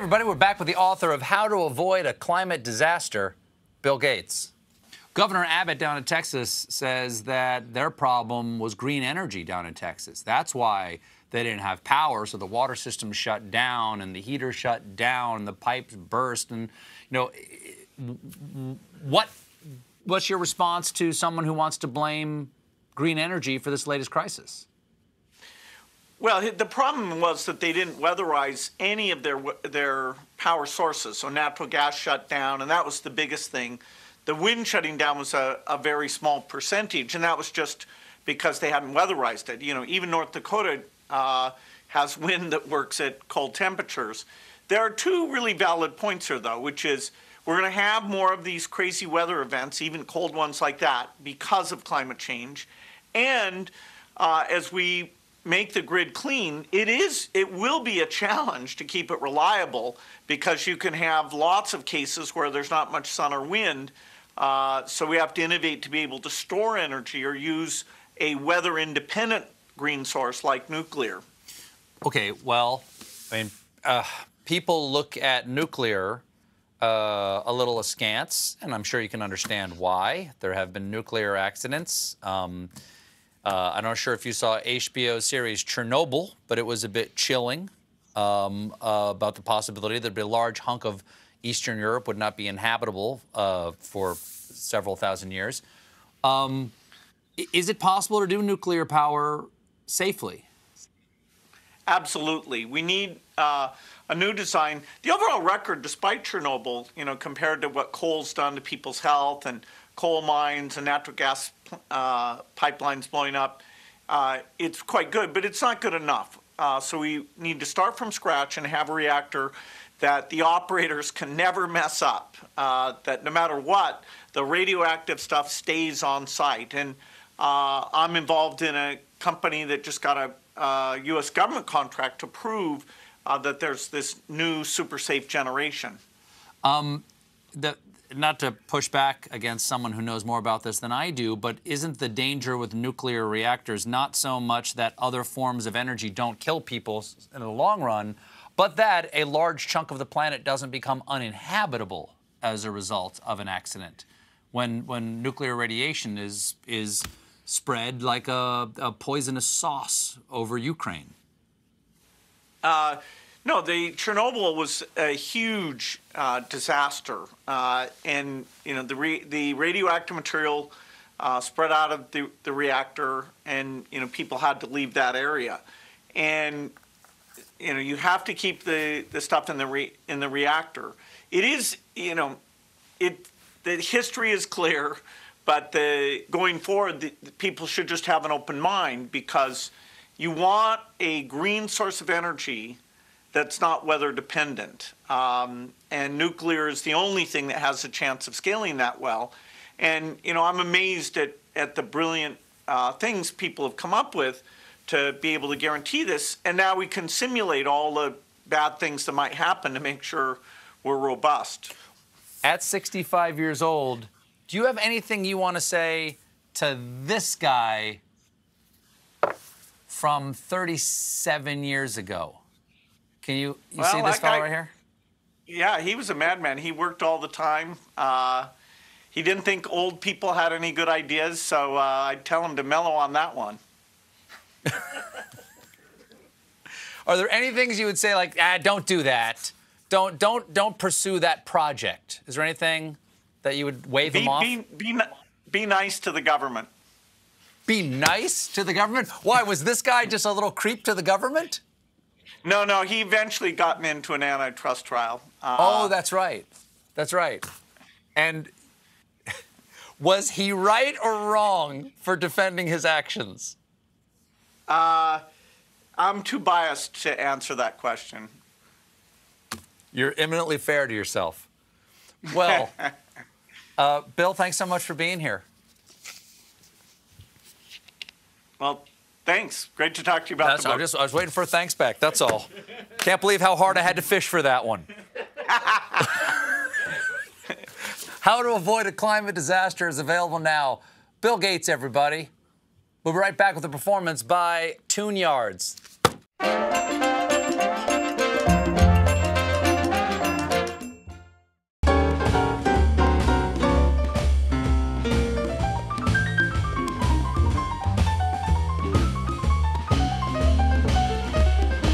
everybody. We're back with the author of How to Avoid a Climate Disaster, Bill Gates. Governor Abbott down in Texas says that their problem was green energy down in Texas. That's why they didn't have power, so the water system shut down and the heater shut down and the pipes burst. And, you know, what's your response to someone who wants to blame green energy for this latest crisis? Well, the problem was that they didn't weatherize any of their power sources. So natural gas shut down, and that was the biggest thing. The wind shutting down was a very small percentage, and that was just because they hadn't weatherized it. You know, even North Dakota has wind that works at cold temperatures. There are two really valid points here, though, which is we're going to have more of these crazy weather events, even cold ones like that, because of climate change. And as we make the grid clean, it will be a challenge to keep it reliable, because you can have lots of cases where there's not much sun or wind. So we have to innovate to be able to store energy or use a weather-independent green source like nuclear. Okay, well, I mean, people look at nuclear a little askance, and I'm sure you can understand why. There have been nuclear accidents. I'm not sure if you saw HBO series Chernobyl, but it was a bit chilling about the possibility that a large hunk of Eastern Europe would not be inhabitable for several thousand years. Is it possible to do nuclear power safely? Absolutely. We need a new design. The overall record, despite Chernobyl, you know, compared to what coal's done to people's health and coal mines and natural gas pipelines blowing up, it's quite good, but it's not good enough. So we need to start from scratch and have a reactor that the operators can never mess up, that no matter what, the radioactive stuff stays on site. And I'm involved in a company that just got a U.S. government contract to prove that there's this new super safe generation. Not to push back against someone who knows more about this than I do, but isn't the danger with nuclear reactors not so much that other forms of energy don't kill people in the long run, but that a large chunk of the planet doesn't become uninhabitable as a result of an accident when nuclear radiation is spread like a poisonous sauce over Ukraine? No, the Chernobyl was a huge disaster, and you know the radioactive material spread out of the reactor, and you know people had to leave that area, and you know you have to keep the stuff in the reactor. It is, you know, the history is clear, but going forward, the people should just have an open mind, because you want a green source of energy that's not weather dependent. And nuclear is the only thing that has a chance of scaling that well. And, you know, I'm amazed at the brilliant things people have come up with to be able to guarantee this. And now we can simulate all the bad things that might happen to make sure we're robust. At 65 years old, do you have anything you want to say to this guy from 37 years ago? Can you see this fellow right here? Yeah, he was a madman. He worked all the time. He didn't think old people had any good ideas, so I'd tell him to mellow on that one. Are there any things you would say like, don't do that? Don't pursue that project? Is there anything that you would wave him off? Be nice to the government. Be nice to the government? Why, was this guy just a little creep to the government? No, he eventually got into an antitrust trial. Oh, that's right. That's right. And was he right or wrong for defending his actions? I'm too biased to answer that question. You're eminently fair to yourself. Well, Bill, thanks so much for being here. Well, thanks. Great to talk to you about the book. I was waiting for a thanks back, that's all. Can't believe how hard I had to fish for that one. How to Avoid a Climate Disaster is available now. Bill Gates, everybody. We'll be right back with a performance by Tune Yards.